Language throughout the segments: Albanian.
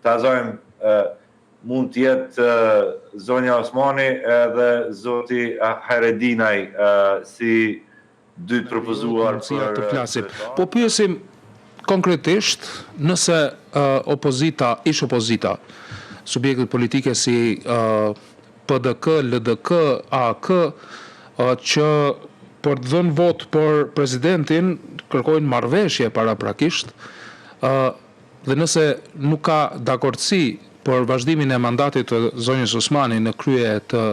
tazojmë mund të jetë zonja Osmani edhe zoti Hajredinaj si dy të propozuar për të flasim. Po pyesim konkretisht nëse ish opozita, subjektet politike si PDK, LDK, AK, që për të dhënë vot për presidentin kërkojnë marrëveshje paraprakisht, dhe nëse nuk ka dakordsi për vazhdimin e mandatit të zonjës Osmani në krye të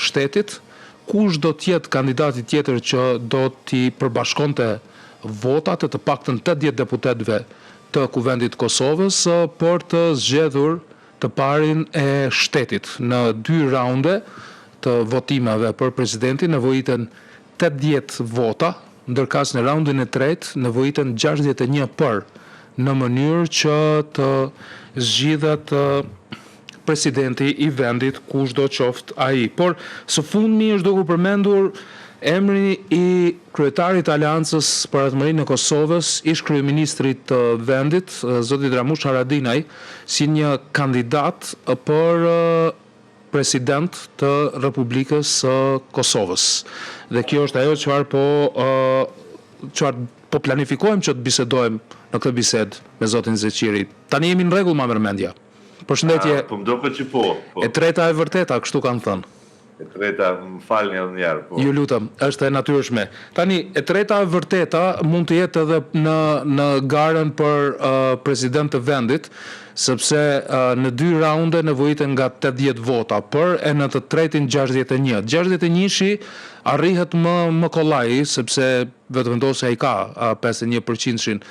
shtetit, kush do t'jetë kandidati tjetër që do t'i përbashkonte votat të paktën 80 deputetëve të Kuvendit Kosovës për të zgjedhur të parin e shtetit. Në 2 raunde të votimeve për presidentin nevojiten 80 vota, ndërkas në raundin e tretë nevojiten 61 për, në mënyrë që të zgjidhet presidenti i vendit kush do qoftë ai. Por së fundmi është duke përmendur emri i kryetarit të Aleancës për Atëmërinë e Kosovës, ish kryeministrit të vendit, zoti Ramush Haradinaj, si një kandidat për president të Republikës së Kosovës. Dhe kjo është ajo çfarë po planifikojmë që të bisedojmë në këtë bisedë me zotin Zeqiri. Tani jemi në rregull, ma mërmendja. Përshëndetje. Po më duket që po. E treta e vërteta, kështu kanë thënë. E treta, më falni edhe një herë, po. Ju lutem, është e natyrshme. Tani, e treta e vërteta mund të jetë edhe në garën për president të vendit, sepse në 2 raunde nevojiten nga 80 vota për, e në të tretin 61. 61-shi arrihet më kollaj, sepse vetëvendosja ai ka 51%-shin.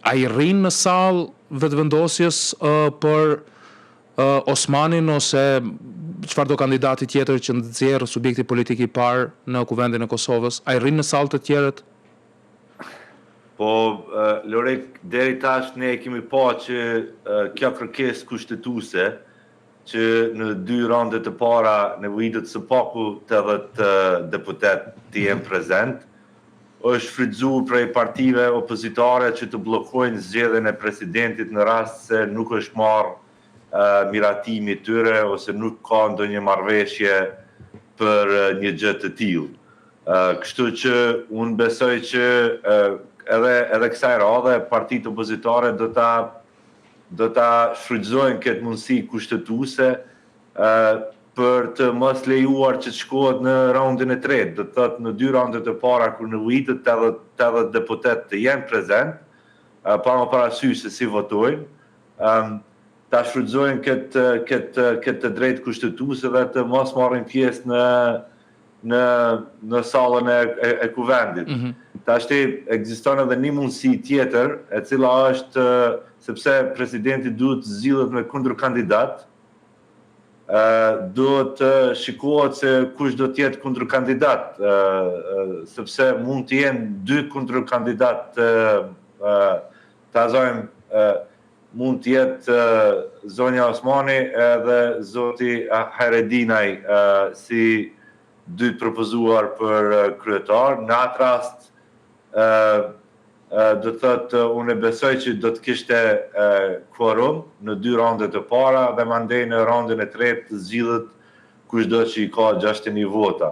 Ai rrin në sallë vetëvendosjes për Osmanin ose çfarëdo kandidati tjetër që nxjerr subjekti politik i parë në Kuvendin e Kosovës, ai rrin në sallë të tjerët? Po, Lorek, deri tash ne kemi pa që kjo kërkesë kushtetuese që në 2 raundet të para nevojitet së paku 80 deputet të jenë prezent, është frydzuar prej partive opozitare që të bllokojnë zgjedhjen e presidentit në rast se nuk është marrë miratimi tyre ose nuk ka ndonjë marrëveshje për një gjë të tillë. Kështu që unë besoj që edhe kësaj radhe partitë opozitare do ta shfrytëzojnë këtë mundësi kushtetuese për të mos lejuar që të shkohet në raundin e tretë. Do të thotë në 2 raundet e para kur nevojitet 80 deputet të jenë prezent, pa më parasysh se si votojnë, ta shfrytëzojnë këtë drejtë kushtetuese dhe të mos marrin pjesë në sallën e kuvendit. Tashti ekziston edhe një mundësi tjetër, e cila është sepse presidenti duhet të zgjidhet me kundërkandidat, duhet të shikohet se kush do të jetë kundërkandidat, sepse mund të jenë 2 kundërkandidat mund të jetë zonja Osmani edhe zoti Hajredinaj si 2 të propozuar për kryetar. Në atë rast, do të thotë, unë besoj që do të kishte kvorum në 2 raundet e para dhe mandej në raundin e tretë të zgjidhet kushdo që i ka 61 vota.